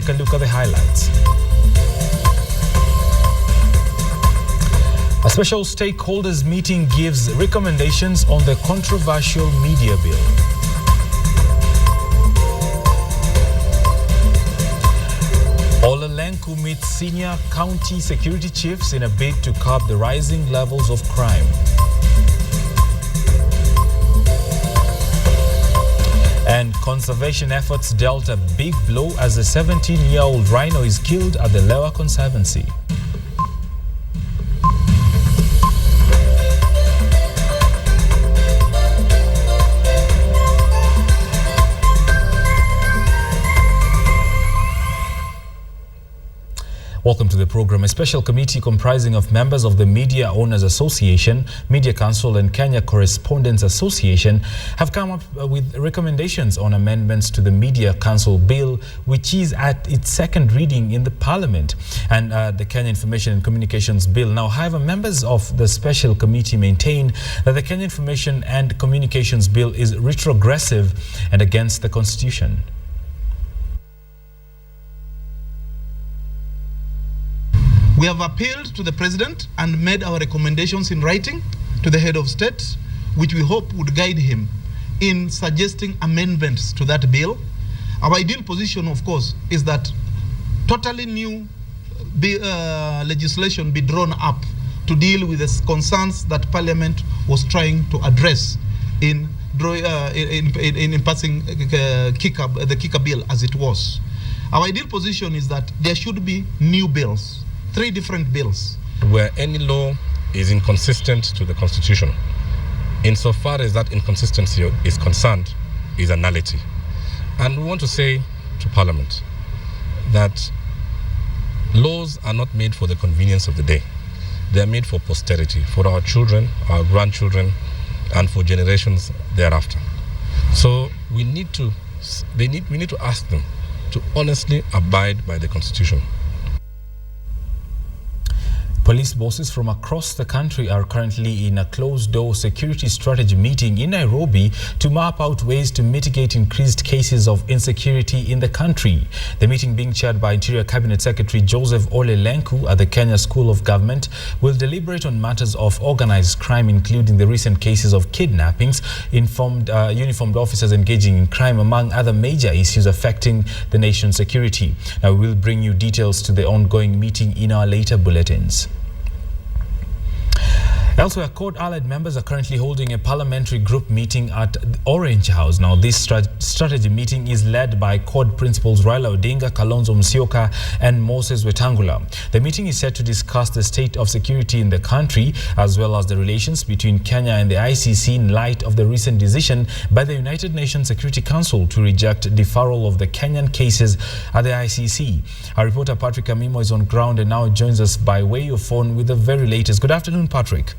take a look at the highlights. A special stakeholders meeting gives recommendations on the controversial media bill. Olenku meets senior county security chiefs in a bid to curb the rising levels of crime. And conservation efforts dealt a big blow as a 17-year-old Rhino is killed at the Lewa Conservancy. Welcome to the program. A special committee comprising of members of the Media Owners Association, Media Council and Kenya Correspondents Association have come up with recommendations on amendments to the Media Council bill, which is at its second reading in the Parliament, and the Kenya Information and Communications Bill. Now, however, members of the special committee maintain that the Kenya Information and Communications Bill is retrogressive and against the Constitution. We have appealed to the President and made our recommendations in writing to the head of state, which we hope would guide him in suggesting amendments to that bill. Our ideal position, of course, is that totally new legislation be drawn up to deal with the concerns that Parliament was trying to address in passing the Kicker bill as it was. Our ideal position is that there should be new bills. 3 different bills. Where any law is inconsistent to the Constitution, insofar as that inconsistency is concerned, is a nullity. And we want to say to Parliament that laws are not made for the convenience of the day. They are made for posterity, for our children, our grandchildren, and for generations thereafter. So we need to ask them to honestly abide by the Constitution. Police bosses from across the country are currently in a closed-door security strategy meeting in Nairobi to map out ways to mitigate increased cases of insecurity in the country. The meeting, being chaired by Interior Cabinet Secretary Joseph Olenku at the Kenya School of Government, will deliberate on matters of organized crime, including the recent cases of kidnappings, uniformed officers engaging in crime, among other major issues affecting the nation's security. Now, we will bring you details to the ongoing meeting in our later bulletins. Elsewhere, CORD-allied members are currently holding a parliamentary group meeting at the Orange House. Now, this strategy meeting is led by CORD principals Raila Odinga, Kalonzo Musyoka and Moses Wetangula. The meeting is set to discuss the state of security in the country, as well as the relations between Kenya and the ICC in light of the recent decision by the United Nations Security Council to reject deferral of the Kenyan cases at the ICC. Our reporter Patrick Amimo is on ground and now joins us by way of phone with the very latest. Good afternoon, Patrick.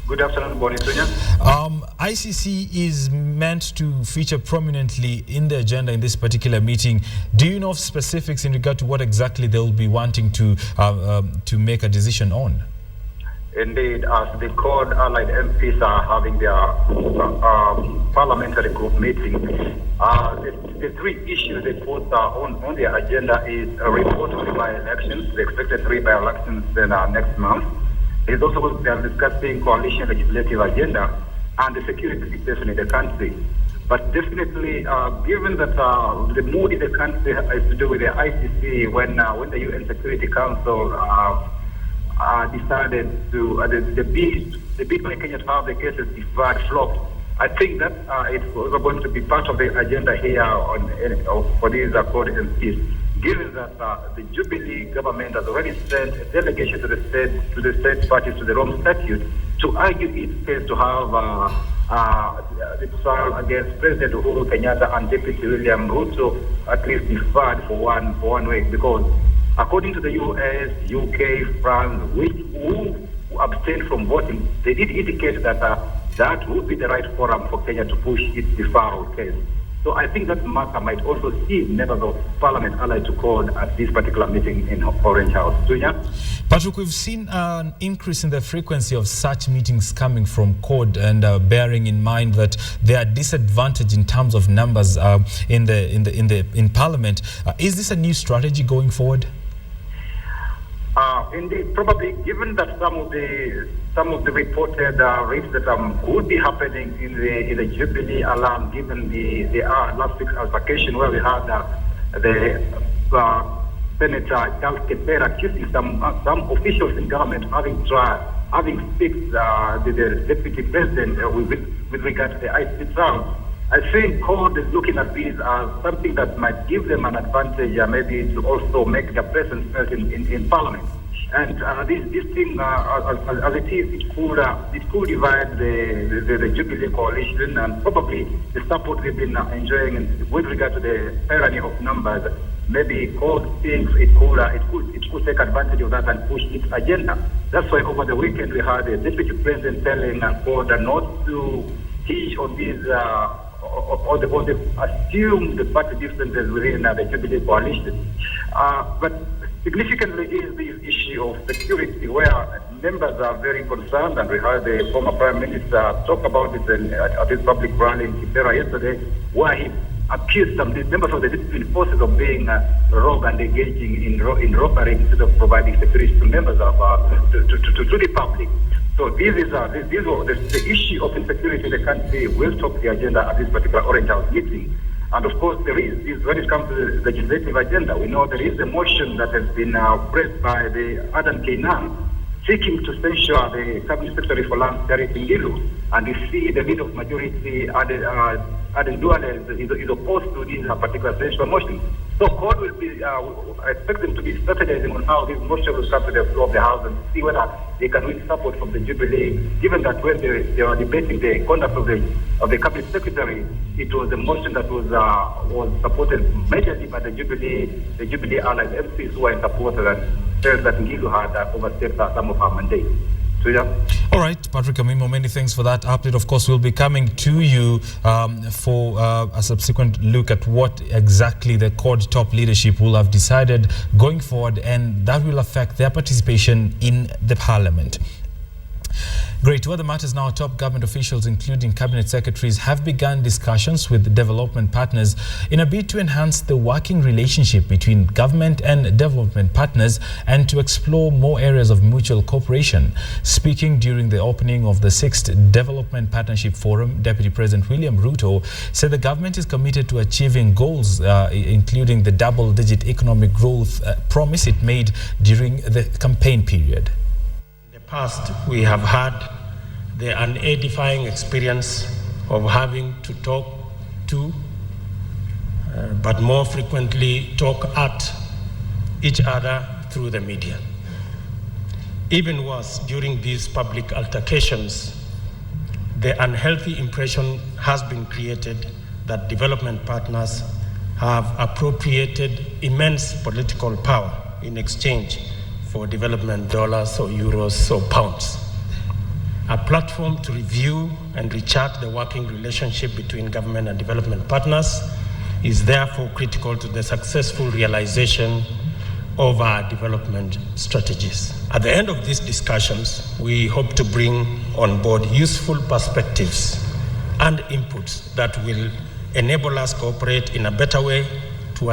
Good afternoon, Bonny Tunya. ICC is meant to feature prominently in the agenda in this particular meeting. Do you know of specifics in regard to what exactly they'll be wanting to make a decision on? Indeed, as the CORD-allied MPs are having their parliamentary group meeting, the 3 issues they put on their agenda is a report on the by-elections, the expected 3 by-elections next month. It's also they are discussing coalition legislative agenda and the security situation in the country. But definitely, given that the mood in the country has to do with the ICC, when the UN Security Council decided to the bid by Kenya to have the cases deferred flopped, I think that it's also going to be part of the agenda here for these CORD MPs. Given that the Jubilee government has already sent a delegation to the state parties to the Rome Statute to argue its case to have the trial against President Uhuru Kenyatta and Deputy William Ruto at least deferred for one week, because according to the US, UK, France, who abstained from voting, they did indicate that that would be the right forum for Kenya to push its deferral case. So I think that matter might also see members of Parliament allied to CORD at this particular meeting in Orange House. Tunya? Patrick, we've seen an increase in the frequency of such meetings coming from CORD, and bearing in mind that they are disadvantaged in terms of numbers in Parliament. Is this a new strategy going forward? Indeed, probably, given that some of the reported rates that would be happening in the Jubilee alarm, given the last week's altercation where we had the Senator Charles Kepera accusing some officials in government having fixed the deputy president with regard to the IC trial. I think CORD is looking at this as something that might give them an advantage, maybe to also make their presence felt in Parliament. And this thing, as it is, it could divide the Jubilee coalition, and probably the support they've been enjoying with regard to the tyranny of numbers. Maybe CORD thinks it could take advantage of that and push its agenda. That's why over the weekend we had the deputy president telling CORD not to teach on these or the assumed party differences within the Jubilee coalition. But significantly is the issue of security, where members are very concerned, and we heard the former Prime Minister talk about it at his public rally in Kipera yesterday, where he accused some members of the discipline forces of being rogue and engaging in robbery instead of providing security to members of to the public. So the issue of insecurity in the country will top the agenda at this particular Orange House meeting. And of course, when it comes to the legislative agenda, we know there is a motion that has been pressed by the Adam Kainan, seeking to censure the Cabinet Secretary for Land, Terry Tingilu, and you see the lead of majority, Aden Duale, is opposed to this particular censure motion. So CORD will be, I expect them to be strategizing on how this motion will come to the floor of the House and see whether they can win support from the Jubilee, given that when they are debating the conduct of the Cabinet Secretary, it was a motion that was supported majorly by the Jubilee allied MPs who were in support and felt that Ngilu had overstepped some of her mandates. So, yeah. All right, Patrick Amimo, many thanks for that update. Of course, we'll be coming to you for a subsequent look at what exactly the CORD top leadership will have decided going forward, and that will affect their participation in the Parliament. Great. To other matters now, top government officials, including cabinet secretaries, have begun discussions with development partners in a bid to enhance the working relationship between government and development partners and to explore more areas of mutual cooperation. Speaking during the opening of the 6th Development Partnership Forum, Deputy President William Ruto said the government is committed to achieving goals, including the double-digit economic growth promise it made during the campaign period. Past, we have had the unedifying experience of having to talk to, but more frequently talk at each other through the media. Even worse, during these public altercations, the unhealthy impression has been created that development partners have appropriated immense political power in exchange for development dollars or euros or pounds. A platform to review and rechart the working relationship between government and development partners is therefore critical to the successful realization of our development strategies. At the end of these discussions, we hope to bring on board useful perspectives and inputs that will enable us to cooperate in a better way to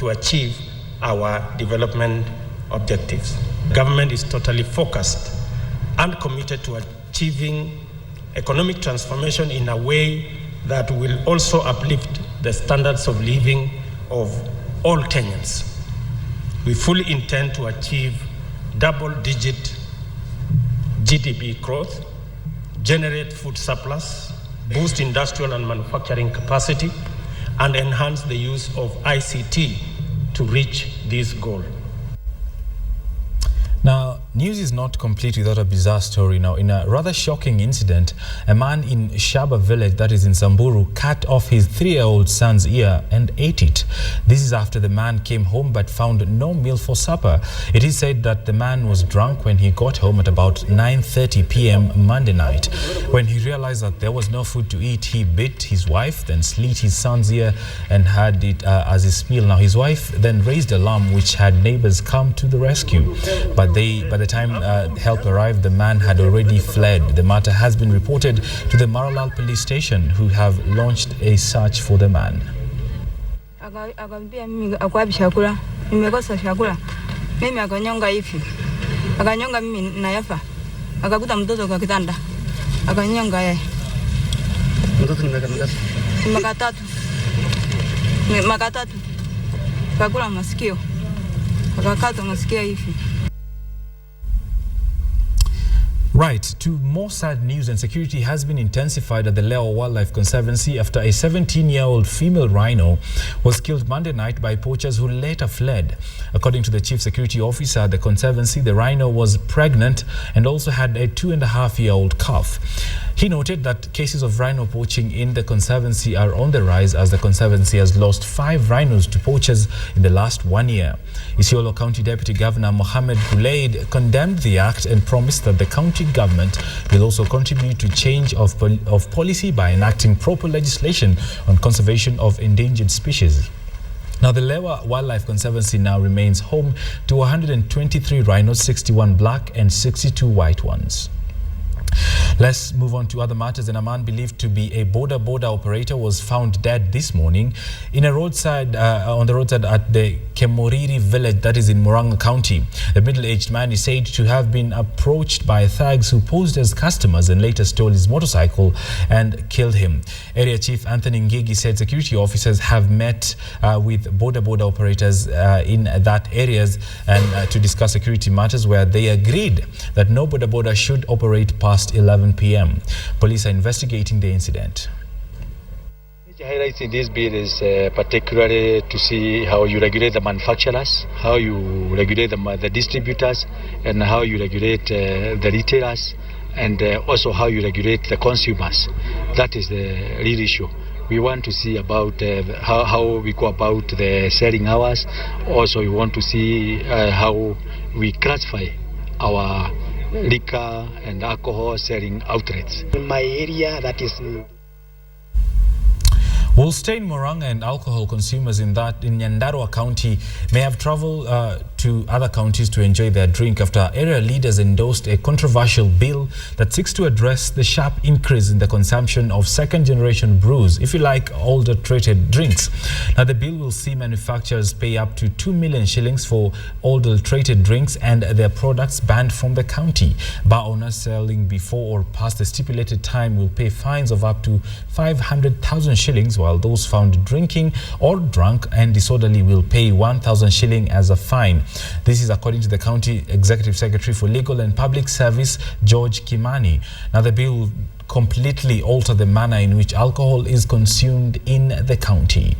achieve our development objectives. Government is totally focused and committed to achieving economic transformation in a way that will also uplift the standards of living of all Kenyans. We fully intend to achieve double-digit GDP growth, generate food surplus, boost industrial and manufacturing capacity, and enhance the use of ICT to reach this goal. Now, News is not complete without a bizarre story. Now, in a rather shocking incident, a man in Shaba village, that is in Samburu, cut off his 3-year-old son's ear and ate it. This is after the man came home but found no meal for supper. It is said that the man was drunk when he got home at about 9:30 p.m. Monday night. When he realized that there was no food to eat, he bit his wife, then slit his son's ear and had it as his meal. Now, his wife then raised alarm, which had neighbors come to the rescue. But by the time help arrived, the man had already fled. The matter has been reported to the Maralal police station, who have launched a search for the man. Right, to more sad news, and security has been intensified at the Leo Wildlife Conservancy after a 17-year-old female rhino was killed Monday night by poachers who later fled. According to the chief security officer at the conservancy, the rhino was pregnant and also had a 2.5-year-old calf. He noted that cases of rhino poaching in the conservancy are on the rise, as the conservancy has lost 5 rhinos to poachers in the last 1 year. Isiolo County Deputy Governor Mohammed Gulaid condemned the act and promised that the county government will also contribute to change of policy by enacting proper legislation on conservation of endangered species. Now, the Lewa Wildlife Conservancy now remains home to 123 rhinos, 61 black and 62 white ones. Let's move on to other matters. And a man believed to be a Boda operator was found dead this morning in a on the roadside at the Kemoriri village, that is in Murang'a County. The middle-aged man is said to have been approached by thugs who posed as customers and later stole his motorcycle and killed him. Area Chief Anthony Ngigi said security officers have met with Boda operators in that areas and to discuss security matters, where they agreed that no Boda should operate past 11 p.m. Police are investigating the incident. The highlights in this bill is particularly to see how you regulate the manufacturers, how you regulate the distributors, and how you regulate the retailers, and also how you regulate the consumers. That is the real issue. We want to see about how we go about the selling hours. Also, we want to see how we classify our liquor and alcohol selling outlets. In my area, that is... We'll stay in Murang'a, and alcohol consumers in Nyandarua County may have traveled to other counties to enjoy their drink after area leaders endorsed a controversial bill that seeks to address the sharp increase in the consumption of second-generation brews, if you like, adulterated drinks. Now, the bill will see manufacturers pay up to 2 million shillings for adulterated drinks and their products banned from the county. Bar owners selling before or past the stipulated time will pay fines of up to 500,000 shillings, while those found drinking or drunk and disorderly will pay 1,000 shilling as a fine. This is according to the County Executive Secretary for Legal and Public Service, George Kimani. Now, the bill will completely alter the manner in which alcohol is consumed in the county.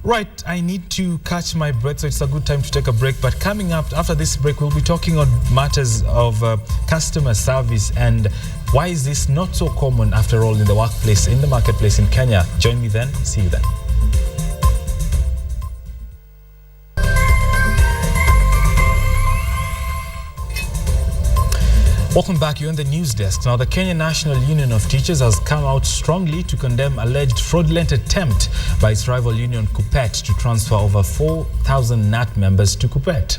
Right, I need to catch my breath, so it's a good time to take a break. But coming up after this break, we'll be talking on matters of customer service and why is this not so common after all in the workplace, in the marketplace in Kenya. Join me then. See you then. Welcome back. You're on the news desk. Now, the Kenya National Union of Teachers has come out strongly to condemn alleged fraudulent attempt by its rival union, KUPPET, to transfer over 4,000 NAT members to KUPPET.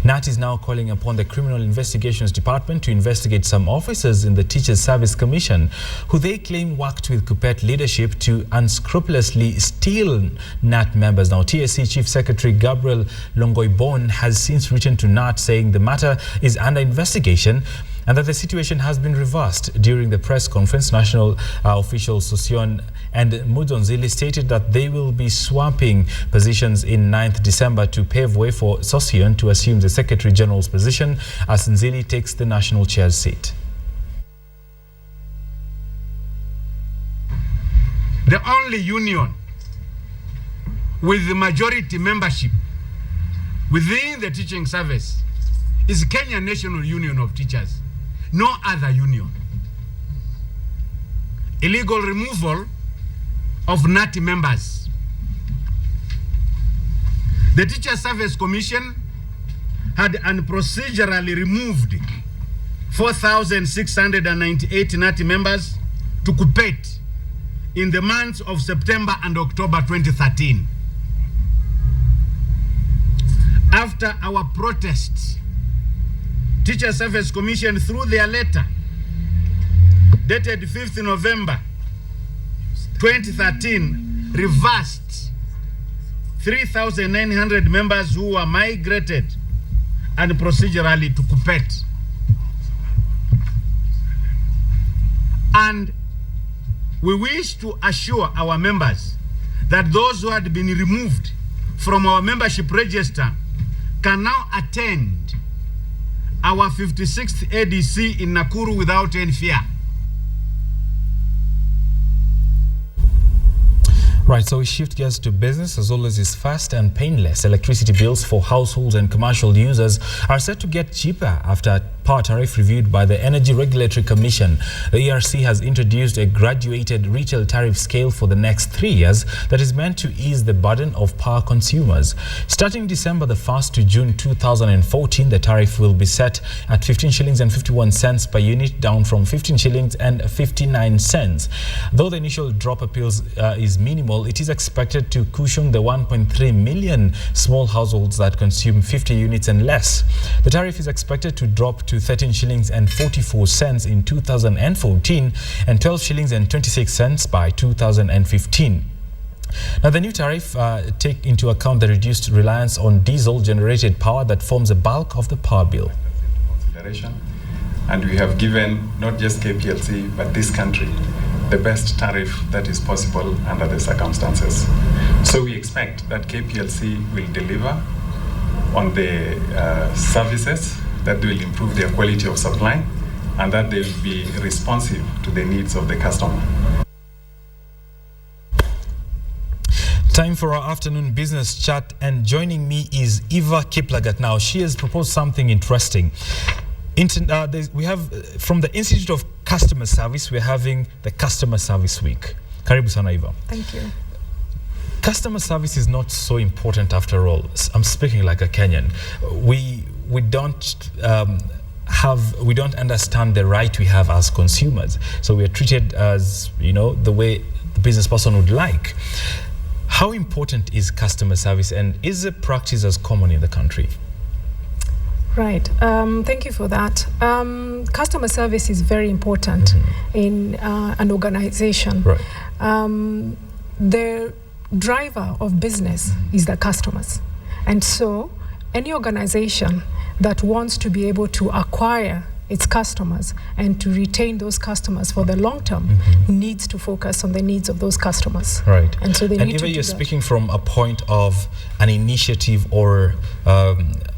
NAT is now calling upon the Criminal Investigations Department to investigate some officers in the Teachers Service Commission who they claim worked with KUPPET leadership to unscrupulously steal NAT members. Now, TSC Chief Secretary Gabriel Longoibon has since written to NAT saying the matter is under investigation and that the situation has been reversed. During the press conference, national officials Sosion and Mudonzili stated that they will be swapping positions in 9th December to pave way for Sosion to assume the Secretary General's position as Nzili takes the national chair's seat. The only union with the majority membership within the teaching service is Kenya National Union of Teachers, no other union. Illegal removal of NATI members. The Teacher Service Commission had unprocedurally removed 4,698 NATI members to KUPPET in the months of September and October 2013. After our protests, Teacher Service Commission, through their letter dated 5th November 2013, reversed 3,900 members who were migrated and procedurally to KUPPET. And we wish to assure our members that those who had been removed from our membership register can now attend our 56th ADC in Nakuru without any fear. Right, so we shift gears to business. As always, is fast and painless. Electricity bills for households and commercial users are set to get cheaper after power tariff reviewed by the Energy Regulatory Commission. The ERC has introduced a graduated retail tariff scale for the next 3 years that is meant to ease the burden of power consumers. Starting December the 1st to June 2014, the tariff will be set at 15 shillings and 51 cents per unit, down from 15 shillings and 59 cents. Though the initial drop appeals is minimal, it is expected to cushion the 1.3 million small households that consume 50 units and less. The tariff is expected to drop to 13 shillings and 44 cents in 2014 and 12 shillings and 26 cents by 2015. Now, the new tariff take into account the reduced reliance on diesel-generated power that forms a bulk of the power bill. And we have given not just KPLC but this country the best tariff that is possible under the circumstances. So we expect that KPLC will deliver on the services, that will improve their quality of supply, and that they will be responsive to the needs of the customer. Time for our afternoon business chat, and joining me is Eva Kiplagat. Now, she has proposed something interesting. We have from the Institute of Customer Service, we're having the Customer Service Week. Karibu sana, Eva. Thank you. Customer service is not so important after all. I'm speaking like a Kenyan. We don't understand the right we have as consumers. So we are treated as, the way the business person would like. How important is customer service, and is the practice as common in the country? Right. Thank you for that. Customer service is very important in an organization. Right. The driver of business is the customers. And so any organization that wants to be able to acquire its customers and to retain those customers for the long term needs to focus on the needs of those customers. Right. And so they need to do you're that. Speaking from a point of an initiative or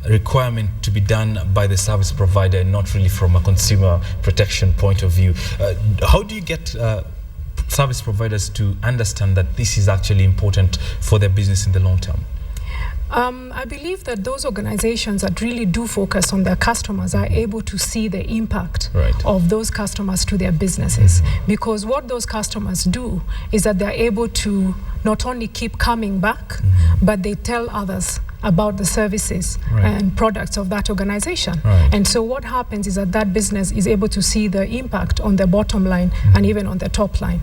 requirement to be done by the service provider, and not really from a consumer protection point of view. How do you get service providers to understand that this is actually important for their business in the long term? I believe that those organizations that really do focus on their customers are able to see the impact of those customers to their businesses. Because what those customers do is that they're able to not only keep coming back, but they tell others about the services and products of that organization. And so what happens is that that business is able to see the impact on the bottom line and even on the top line.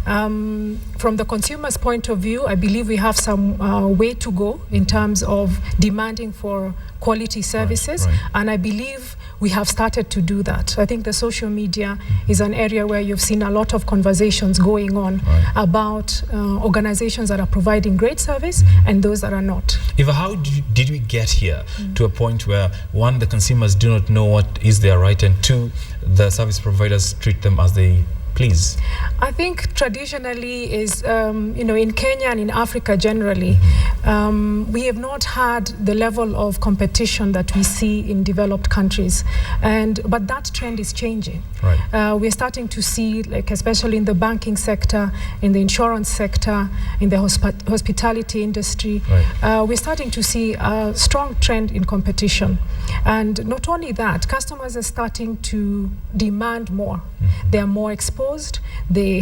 From the consumer's point of view, I believe we have some way to go in terms of demanding for quality services, and I believe we have started to do that. I think the social media is an area where you've seen a lot of conversations going on about organizations that are providing great service and those that are not. Eva, how did we get here to a point where, one, the consumers do not know what is their right, and two, the service providers treat them as they please? I think traditionally is, in Kenya and in Africa generally, we have not had the level of competition that we see in developed countries. But that trend is changing. Right. We're starting to see, like especially in the banking sector, in the insurance sector, in the hospitality industry, we're starting to see a strong trend in competition. And not only that, customers are starting to demand more. They are more exposed. They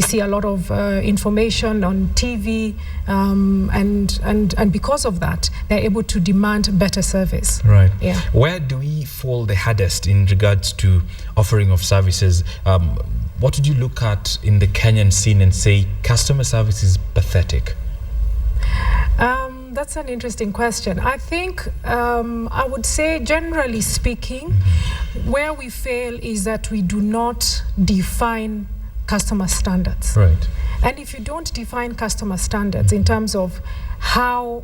see a lot of information on TV, and because of that, they're able to demand better service. Right. Yeah. Where do we fall the hardest in regards to offering of services? What would you look at in the Kenyan scene and say customer service is pathetic? That's an interesting question. I think I would say, generally speaking, where we fail is that we do not define customer standards. Right. And if you don't define customer standards in terms of how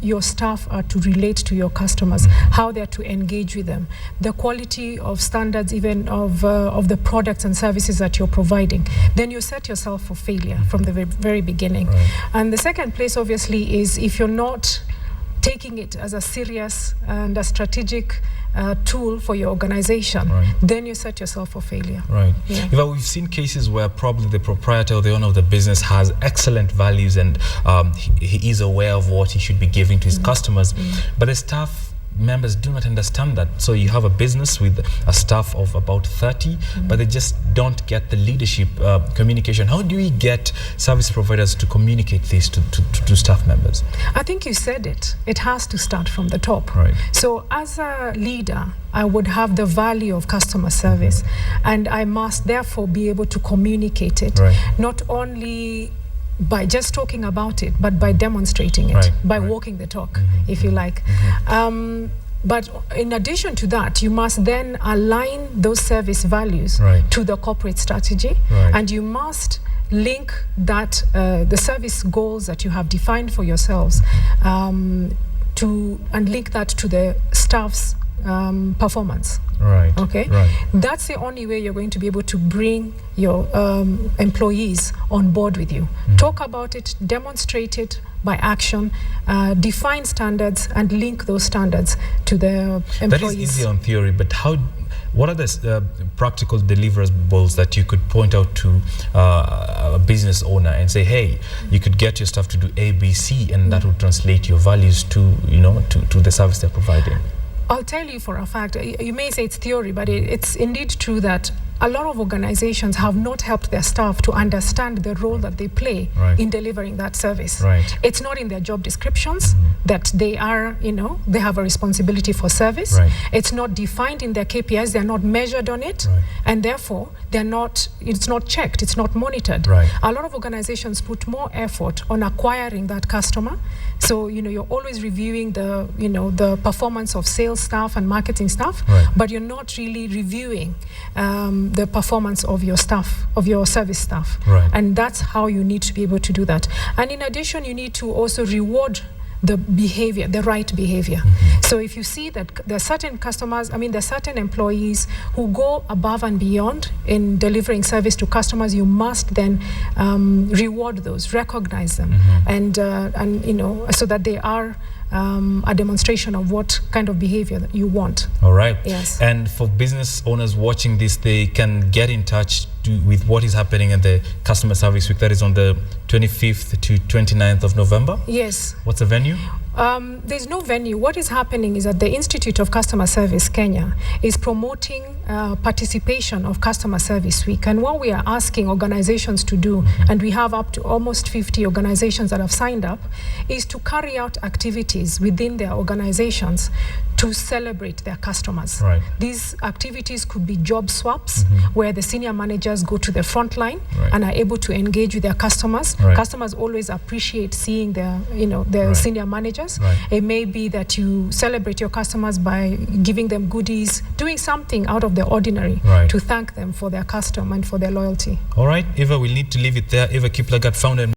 your staff are to relate to your customers, how they are to engage with them, the quality of standards even of the products and services that you're providing, then you set yourself for failure from the very beginning. Right. And the second place, obviously, is if you're not taking it as a serious and a strategic tool for your organization, then you set yourself for failure. Right. Yeah. Eva, we've seen cases where probably the proprietor or the owner of the business has excellent values and he is aware of what he should be giving to his customers, but the staff members do not understand that. So you have a business with a staff of about 30, but they just don't get the leadership communication. How do we get service providers to communicate this to staff members? I think you said it. It has to start from the top. Right. So as a leader, I would have the value of customer service, and I must therefore be able to communicate it, not only by just talking about it, but by demonstrating it, by walking the talk, if you like. But in addition to that, you must then align those service values to the corporate strategy, and you must link that the service goals that you have defined for yourselves and link that to the staff's performance. Right. Okay. Right. That's the only way you're going to be able to bring your employees on board with you. Talk about it, demonstrate it by action, define standards, and link those standards to the employees. That is easy on theory, but what are the practical deliverables that you could point out to a business owner and say, hey, you could get your staff to do A, B, C, and that would translate your values to the service they're providing? I'll tell you for a fact, you may say it's theory, but it's indeed true that a lot of organizations have not helped their staff to understand the role that they play in delivering that service. It's not in their job descriptions that they are, they have a responsibility for service. It's not defined in their KPIs, they're not measured on it, and therefore it's not checked, it's not monitored. A lot of organizations put more effort on acquiring that customer. So, you're always reviewing the performance of sales staff and marketing staff, but you're not really reviewing the performance of your staff, of your service staff. And that's how you need to be able to do that. And in addition, you need to also reward the behavior, the right behavior. So if you see that there are certain customers, there are certain employees who go above and beyond in delivering service to customers, you must then reward those, recognize them, and so that they are a demonstration of what kind of behavior that you want. All right. Yes. And for business owners watching this, they can get in touch with what is happening at the Customer Service Week. That is on the 25th to 29th of November? Yes. What's the venue? There's no venue. What is happening is that the Institute of Customer Service Kenya is promoting participation of Customer Service Week. And what we are asking organizations to do, and we have up to almost 50 organizations that have signed up, is to carry out activities within their organizations to celebrate their customers. These activities could be job swaps, where the senior managers go to the front line and are able to engage with their customers. Customers always appreciate seeing their senior managers. It may be that you celebrate your customers by giving them goodies, doing something out of the ordinary to thank them for their custom and for their loyalty. All right, Eva, we'll need to leave it there. Eva Kiplagat, founder and